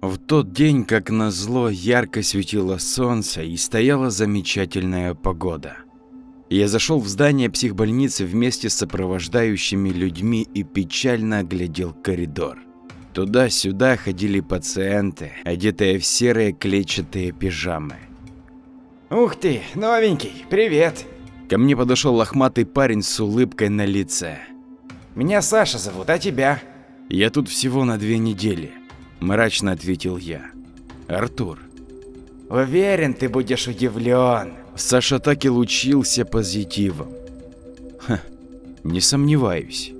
В тот день, как назло, ярко светило солнце и стояла замечательная погода. Я зашел в здание психбольницы вместе с сопровождающими людьми и печально оглядел коридор. Туда-сюда ходили пациенты, одетые в серые клетчатые пижамы. Ух ты, новенький, привет. Ко мне подошел лохматый парень с улыбкой на лице. Меня Саша зовут, а тебя? Я тут всего на 2 недели, мрачно ответил я. Артур. Уверен, ты будешь удивлен. Саша так и лучился позитивом. Не сомневаюсь.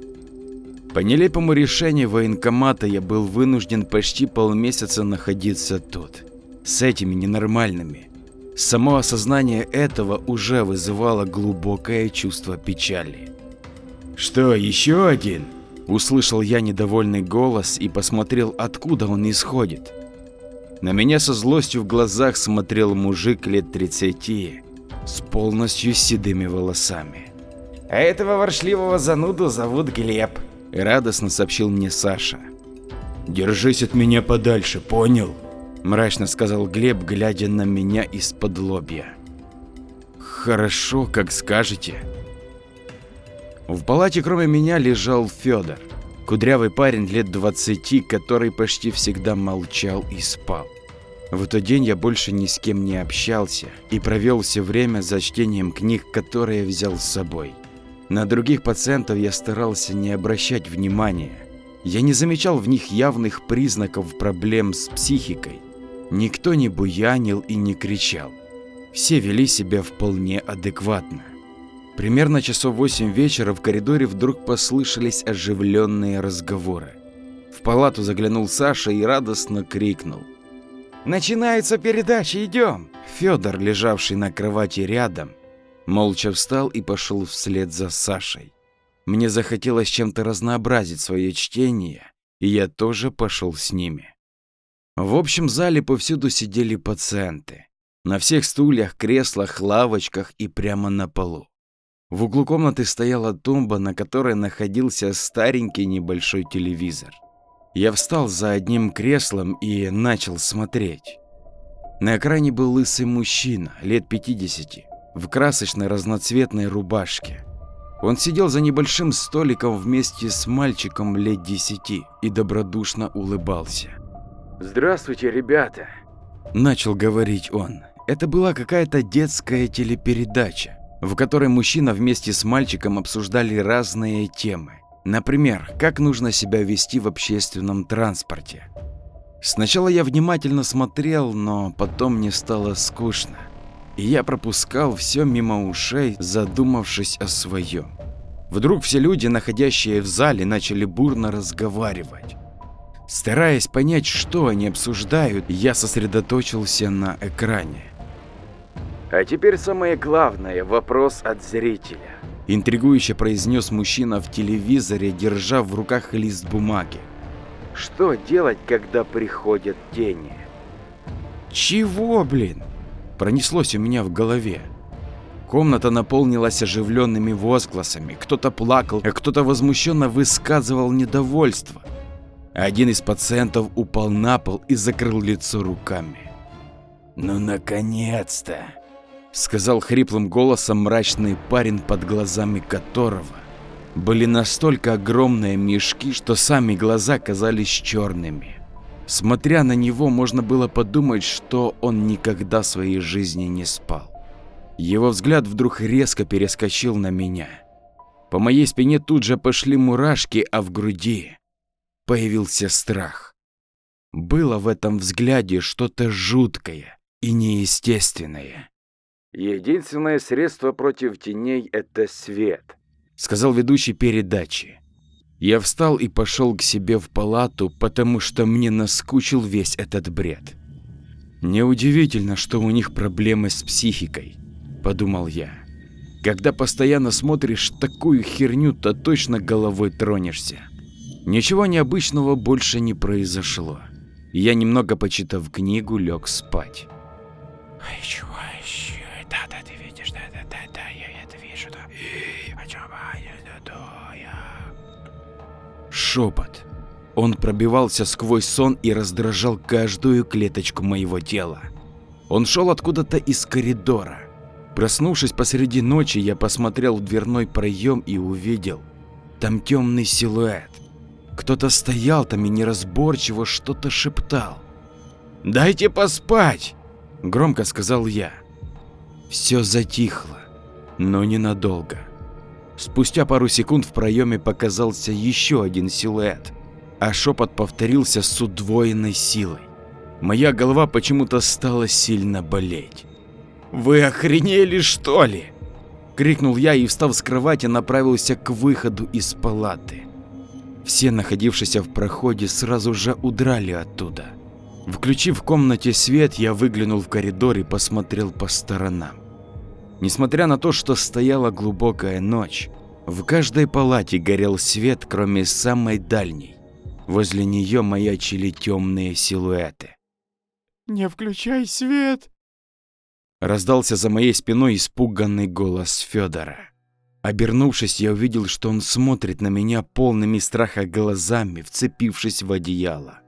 По нелепому решению военкомата я был вынужден почти полмесяца находиться тут, с этими ненормальными. Само осознание этого уже вызывало глубокое чувство печали. «Что, еще один?» – услышал я недовольный голос и посмотрел, откуда он исходит. На меня со злостью в глазах смотрел мужик лет 30 с полностью седыми волосами. А этого воршливого зануду зовут Глеб. – радостно сообщил мне Саша. «Держись от меня подальше, понял?» – мрачно сказал Глеб, глядя на меня из-под лобья. «Хорошо, как скажете». В палате кроме меня лежал Федор, кудрявый парень лет 20, который почти всегда молчал и спал. В тот день я больше ни с кем не общался и провел все время за чтением книг, которые взял с собой. На других пациентов я старался не обращать внимания. Я не замечал в них явных признаков проблем с психикой. Никто не буянил и не кричал. Все вели себя вполне адекватно. Примерно часов 8 вечера в коридоре вдруг послышались оживленные разговоры. В палату заглянул Саша и радостно крикнул: «Начинается передача, идем!» Федор, лежавший на кровати рядом, молча встал и пошел вслед за Сашей. Мне захотелось чем-то разнообразить свое чтение, и я тоже пошел с ними. В общем зале повсюду сидели пациенты. На всех стульях, креслах, лавочках и прямо на полу. В углу комнаты стояла тумба, на которой находился старенький небольшой телевизор. Я встал за одним креслом и начал смотреть. На экране был лысый мужчина, лет 50, в красочной разноцветной рубашке. Он сидел за небольшим столиком вместе с мальчиком лет 10 и добродушно улыбался. «Здравствуйте, ребята», – начал говорить он. Это была какая-то детская телепередача, в которой мужчина вместе с мальчиком обсуждали разные темы. Например, как нужно себя вести в общественном транспорте. Сначала я внимательно смотрел, но потом мне стало скучно, и я пропускал все мимо ушей, задумавшись о своем. Вдруг все люди, находящие в зале, начали бурно разговаривать. Стараясь понять, что они обсуждают, я сосредоточился на экране. «А теперь самое главное – вопрос от зрителя», – интригующе произнес мужчина в телевизоре, держа в руках лист бумаги. «Что делать, когда приходят тени?» «Чего, блин?» – пронеслось у меня в голове. Комната наполнилась оживленными возгласами, кто-то плакал, а кто-то возмущенно высказывал недовольство. Один из пациентов упал на пол и закрыл лицо руками. «Ну, наконец-то!» – сказал хриплым голосом мрачный парень, под глазами которого были настолько огромные мешки, что сами глаза казались черными. Смотря на него, можно было подумать, что он никогда в своей жизни не спал. Его взгляд вдруг резко перескочил на меня. По моей спине тут же пошли мурашки, а в груди появился страх. Было в этом взгляде что-то жуткое и неестественное. «Единственное средство против теней – это свет», – сказал ведущий передачи. Я встал и пошел к себе в палату, потому что мне наскучил весь этот бред. «Неудивительно, что у них проблемы с психикой», – подумал я. «Когда постоянно смотришь такую херню, то точно головой тронешься». Ничего необычного больше не произошло. Я, немного почитав книгу, лег спать. Да, ты видишь, да, я это вижу, да. Шепот. Он пробивался сквозь сон и раздражал каждую клеточку моего тела. Он шел откуда-то из коридора. Проснувшись посреди ночи, я посмотрел в дверной проем и увидел там темный силуэт. Кто-то стоял там и неразборчиво что-то шептал. «Дайте поспать!» – громко сказал я. Все затихло, но ненадолго. Спустя пару секунд в проеме показался еще один силуэт, а шепот повторился с удвоенной силой. Моя голова почему-то стала сильно болеть. «Вы охренели, что ли?» – крикнул я и, встав с кровати, направился к выходу из палаты. Все находившиеся в проходе сразу же удрали оттуда. Включив в комнате свет, я выглянул в коридор и посмотрел по сторонам. Несмотря на то, что стояла глубокая ночь, в каждой палате горел свет, кроме самой дальней. Возле нее маячили темные силуэты. «Не включай свет!» Раздался за моей спиной испуганный голос Федора. Обернувшись, я увидел, что он смотрит на меня полными страха глазами, вцепившись в одеяло.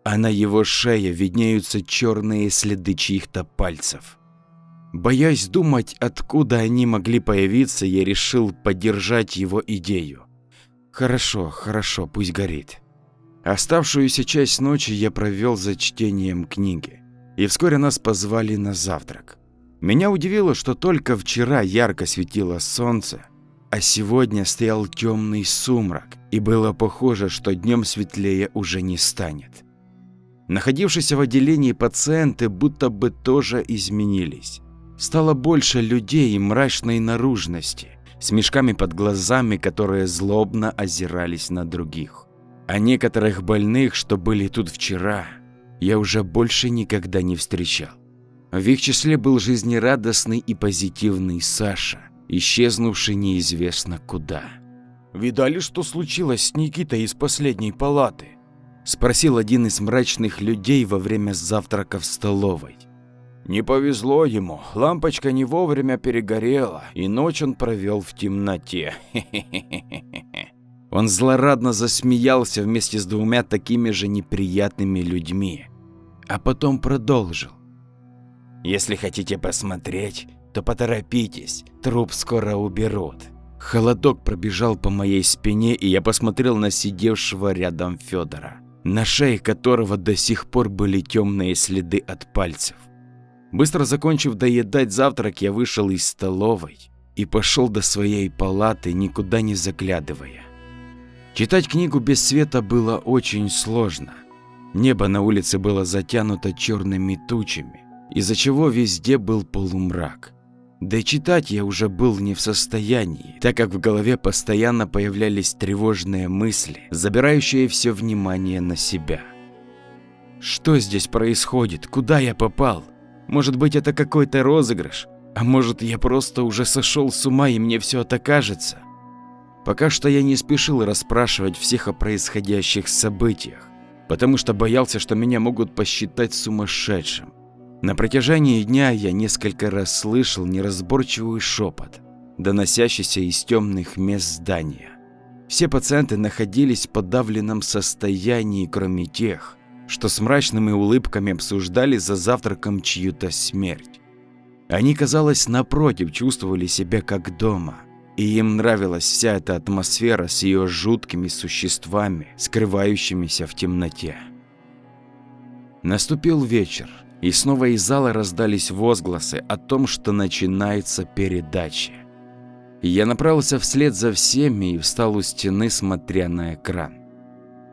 А на его шее виднеются черные следы чьих-то пальцев. Боясь думать, откуда они могли появиться, я решил поддержать его идею. Хорошо, пусть горит. Оставшуюся часть ночи я провел за чтением книги, и вскоре нас позвали на завтрак. Меня удивило, что только вчера ярко светило солнце, а сегодня стоял темный сумрак, и было похоже, что днем светлее уже не станет. Находившиеся в отделении пациенты будто бы тоже изменились. Стало больше людей и мрачной наружности, с мешками под глазами, которые злобно озирались на других. А некоторых больных, что были тут вчера, я уже больше никогда не встречал. В их числе был жизнерадостный и позитивный Саша, исчезнувший неизвестно куда. «Видали, что случилось с Никитой из последней палаты?» – спросил один из мрачных людей во время завтрака в столовой. «Не повезло ему, лампочка не вовремя перегорела, и ночь он провел в темноте. Он злорадно засмеялся вместе с двумя такими же неприятными людьми, а потом продолжил. «Если хотите посмотреть, то поторопитесь, труп скоро уберут». Холодок пробежал по моей спине, и я посмотрел на сидевшего рядом Федора, на шее которого до сих пор были темные следы от пальцев. Быстро закончив доедать завтрак, я вышел из столовой и пошел до своей палаты, никуда не заглядывая. Читать книгу без света было очень сложно. Небо на улице было затянуто черными тучами, из-за чего везде был полумрак. Да и читать я уже был не в состоянии, так как в голове постоянно появлялись тревожные мысли, забирающие все внимание на себя. Что здесь происходит? Куда я попал? Может быть, это какой-то розыгрыш? А может, я просто уже сошел с ума и мне все это кажется? Пока что я не спешил расспрашивать всех о происходящих событиях, потому что боялся, что меня могут посчитать сумасшедшим. На протяжении дня я несколько раз слышал неразборчивый шепот, доносящийся из темных мест здания. Все пациенты находились в подавленном состоянии, кроме тех, что с мрачными улыбками обсуждали за завтраком чью-то смерть. Они, казалось, напротив, чувствовали себя как дома, и им нравилась вся эта атмосфера с ее жуткими существами, скрывающимися в темноте. Наступил вечер, и снова из зала раздались возгласы о том, что начинается передача. Я направился вслед за всеми и встал у стены, смотря на экран.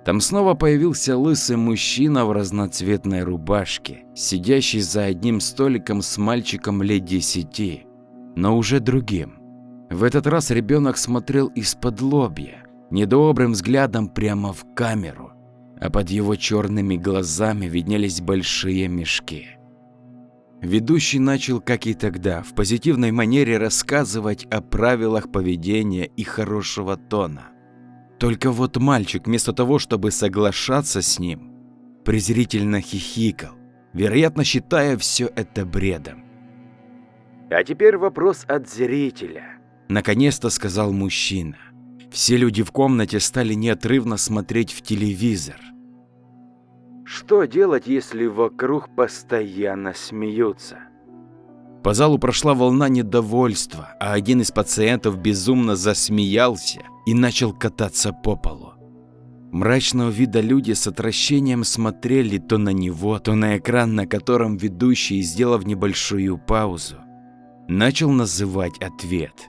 Там снова появился лысый мужчина в разноцветной рубашке, сидящий за одним столиком с мальчиком лет 10, но уже другим. В этот раз ребенок смотрел из-под лобья, недобрым взглядом прямо в камеру, а под его черными глазами виднелись большие мешки. Ведущий начал, как и тогда, в позитивной манере рассказывать о правилах поведения и хорошего тона. Только вот мальчик, вместо того, чтобы соглашаться с ним, презрительно хихикал, вероятно, считая все это бредом. «А теперь вопрос от зрителя», – наконец-то сказал мужчина. Все люди в комнате стали неотрывно смотреть в телевизор. Что делать, если вокруг постоянно смеются? По залу прошла волна недовольства, а один из пациентов безумно засмеялся и начал кататься по полу. Мрачного вида люди с отвращением смотрели то на него, то на экран, на котором ведущий, сделав небольшую паузу, начал называть ответ.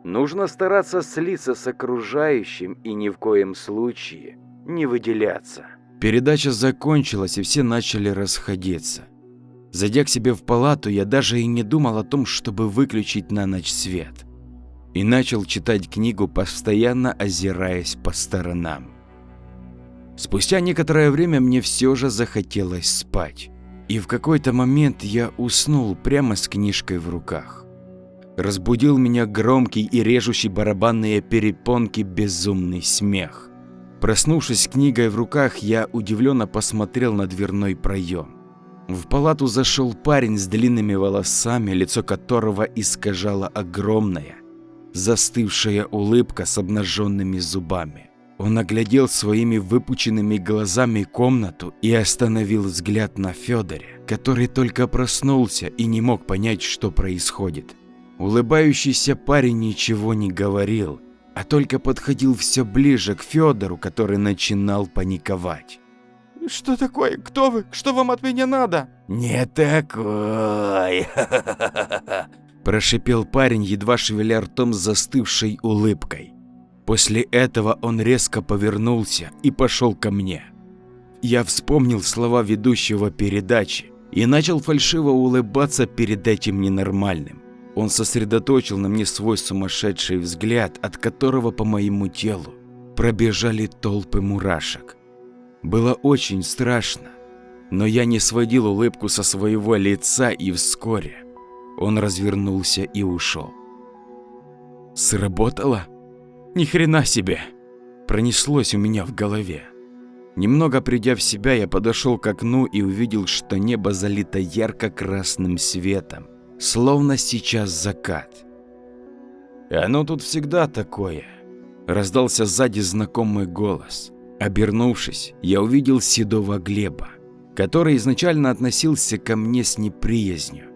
Нужно стараться слиться с окружающим и ни в коем случае не выделяться. Передача закончилась, и все начали расходиться. Зайдя к себе в палату, я даже и не думал о том, чтобы выключить на ночь свет. И начал читать книгу, постоянно озираясь по сторонам. Спустя некоторое время мне все же захотелось спать. И в какой-то момент я уснул прямо с книжкой в руках. Разбудил меня громкий и режущий барабанные перепонки безумный смех. Проснувшись с книгой в руках, я удивленно посмотрел на дверной проем. В палату зашел парень с длинными волосами, лицо которого искажала огромная, застывшая улыбка с обнаженными зубами. Он оглядел своими выпученными глазами комнату и остановил взгляд на Федоре, который только проснулся и не мог понять, что происходит. Улыбающийся парень ничего не говорил, а только подходил все ближе к Федору, который начинал паниковать. Что такое? Кто вы? Что вам от меня надо? Не такой. Прошипел парень, едва шевеля ртом с застывшей улыбкой. После этого он резко повернулся и пошел ко мне. Я вспомнил слова ведущего передачи и начал фальшиво улыбаться перед этим ненормальным. Он сосредоточил на мне свой сумасшедший взгляд, от которого по моему телу пробежали толпы мурашек. Было очень страшно, но я не сводил улыбку со своего лица, и вскоре он развернулся и ушел. Сработало? Ни хрена себе! Пронеслось у меня в голове. Немного придя в себя, я подошел к окну и увидел, что небо залито ярко-красным светом, словно сейчас закат. «Оно тут всегда такое», – раздался сзади знакомый голос. Обернувшись, я увидел седого Глеба, который изначально относился ко мне с неприязнью.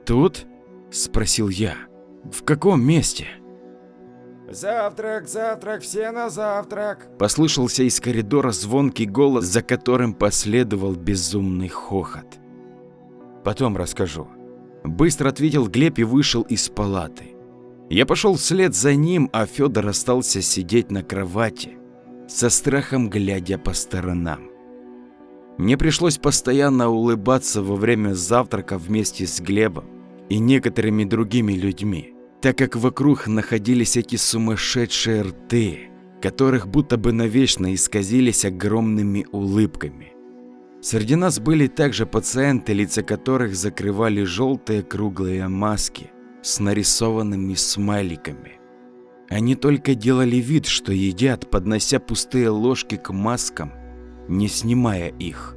«Тут?» – спросил я. «В каком месте?» Завтрак, завтрак, все на завтрак. Послышался из коридора звонкий голос, за которым последовал безумный хохот. «Потом расскажу», – быстро ответил Глеб и вышел из палаты. Я пошел вслед за ним, а Федор остался сидеть на кровати, со страхом глядя по сторонам. Мне пришлось постоянно улыбаться во время завтрака вместе с Глебом и некоторыми другими людьми, так как вокруг находились эти сумасшедшие рты, которых будто бы навечно исказились огромными улыбками. Среди нас были также пациенты, лица которых закрывали желтые круглые маски с нарисованными смайликами. Они только делали вид, что едят, поднося пустые ложки к маскам, не снимая их.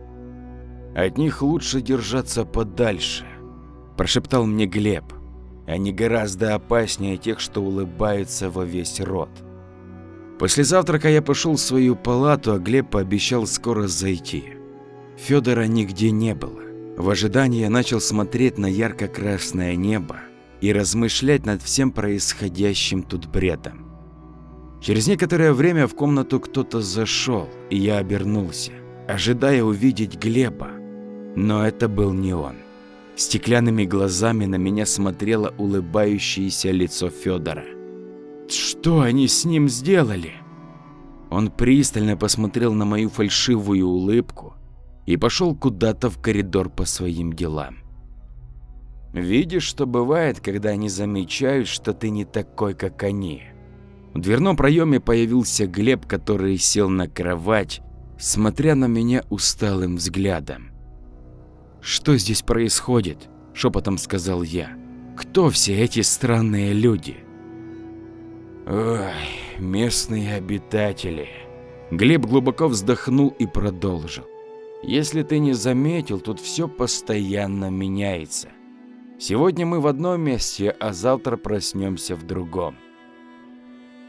«От них лучше держаться подальше», – прошептал мне Глеб. «Они гораздо опаснее тех, что улыбаются во весь рот». После завтрака я пошел в свою палату, а Глеб пообещал скоро зайти. Федора нигде не было. В ожидании я начал смотреть на ярко-красное небо и размышлять над всем происходящим тут бредом. Через некоторое время в комнату кто-то зашел, и я обернулся, ожидая увидеть Глеба. Но это был не он. Стеклянными глазами на меня смотрело улыбающееся лицо Федора. Что они с ним сделали? Он пристально посмотрел на мою фальшивую улыбку и пошел куда-то в коридор по своим делам. «Видишь, что бывает, когда они замечают, что ты не такой, как они?» В дверном проеме появился Глеб, который сел на кровать, смотря на меня усталым взглядом. «Что здесь происходит?» – шепотом сказал я. «Кто все эти странные люди?» «Ой, местные обитатели». Глеб глубоко вздохнул и продолжил. «Если ты не заметил, тут все постоянно меняется. Сегодня мы в одном месте, а завтра проснемся в другом.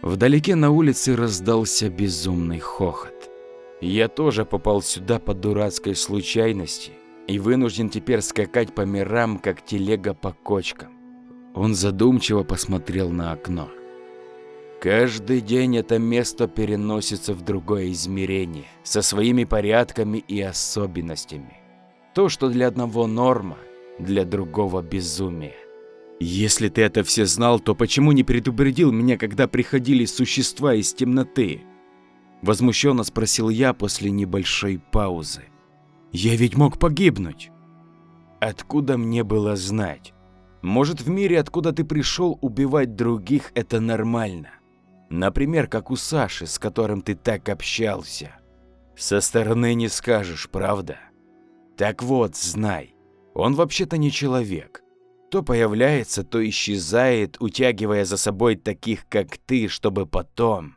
Вдалеке на улице раздался безумный хохот. Я тоже попал сюда по дурацкой случайности и вынужден теперь скакать по мирам, как телега по кочкам. Он задумчиво посмотрел на окно. Каждый день это место переносится в другое измерение, со своими порядками и особенностями. То, что для одного норма, для другого безумие. Если ты это все знал, то почему не предупредил меня, когда приходили существа из темноты? Возмущенно спросил я после небольшой паузы. Я ведь мог погибнуть. Откуда мне было знать? Может, в мире, откуда ты пришел, убивать других – это нормально? Например, как у Саши, с которым ты так общался. Со стороны не скажешь, правда? Так вот, знай, он вообще-то не человек. То появляется, то исчезает, утягивая за собой таких, как ты, чтобы потом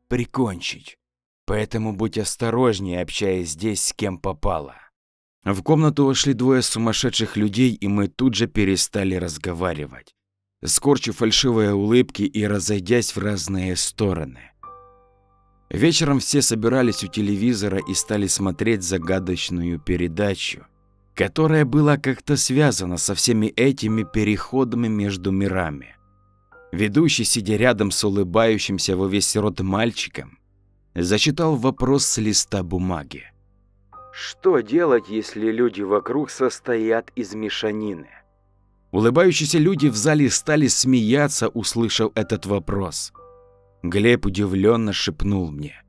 прикончить. Поэтому будь осторожнее, общаясь здесь с кем попало. В комнату вошли двое сумасшедших людей, и мы тут же перестали разговаривать, скорчив фальшивые улыбки и разойдясь в разные стороны. Вечером все собирались у телевизора и стали смотреть загадочную передачу, которая была как-то связана со всеми этими переходами между мирами. Ведущий, сидя рядом с улыбающимся во весь рот мальчиком, зачитал вопрос с листа бумаги. Что делать, если люди вокруг состоят из мешанины? Улыбающиеся люди в зале стали смеяться, услышав этот вопрос. Глеб удивленно шепнул мне.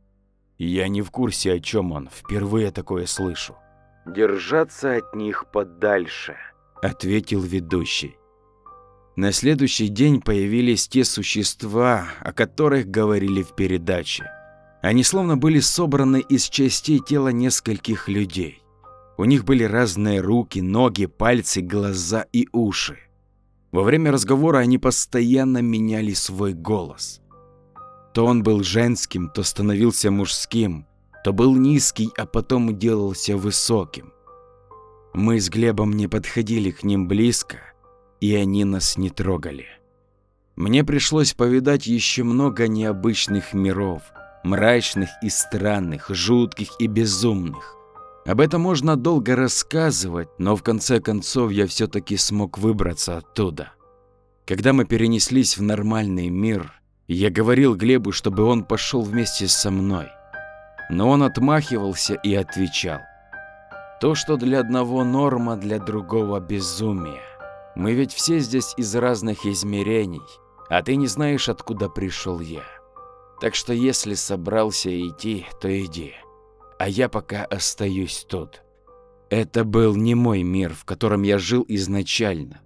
Я не в курсе, о чем он, впервые такое слышу. Держаться от них подальше, ответил ведущий. На следующий день появились те существа, о которых говорили в передаче. Они словно были собраны из частей тела нескольких людей. У них были разные руки, ноги, пальцы, глаза и уши. Во время разговора они постоянно меняли свой голос. То он был женским, то становился мужским, то был низкий, а потом делался высоким. Мы с Глебом не подходили к ним близко, и они нас не трогали. Мне пришлось повидать еще много необычных миров, мрачных и странных, жутких и безумных. Об этом можно долго рассказывать, но в конце концов я все-таки смог выбраться оттуда. Когда мы перенеслись в нормальный мир, я говорил Глебу, чтобы он пошел вместе со мной. Но он отмахивался и отвечал: то, что для одного норма, для другого безумие. Мы ведь все здесь из разных измерений, а ты не знаешь, откуда пришел я. Так что если собрался идти, то иди, а я пока остаюсь тут. Это был не мой мир, в котором я жил изначально,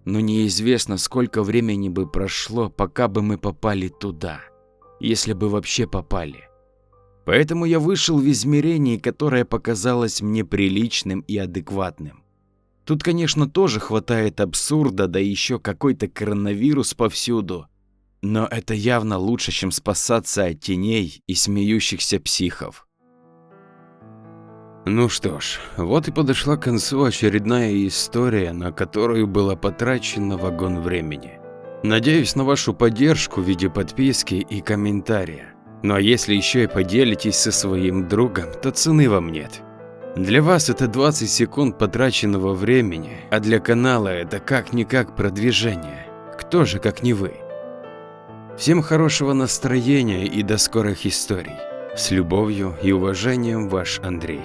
но неизвестно, сколько времени бы прошло, пока бы мы попали туда, если бы вообще попали. Поэтому я вышел в измерение, которое показалось мне приличным и адекватным. Тут, конечно, тоже хватает абсурда, да еще какой-то коронавирус повсюду. Но это явно лучше, чем спасаться от теней и смеющихся психов. Ну что ж, вот и подошла к концу очередная история, на которую было потрачено вагон времени. Надеюсь на вашу поддержку в виде подписки и комментария. Ну а если еще и поделитесь со своим другом, то цены вам нет. Для вас это 20 секунд потраченного времени, а для канала это как-никак продвижение. Кто же, как не вы? Всем хорошего настроения и до скорых историй. С любовью и уважением, ваш Андрей.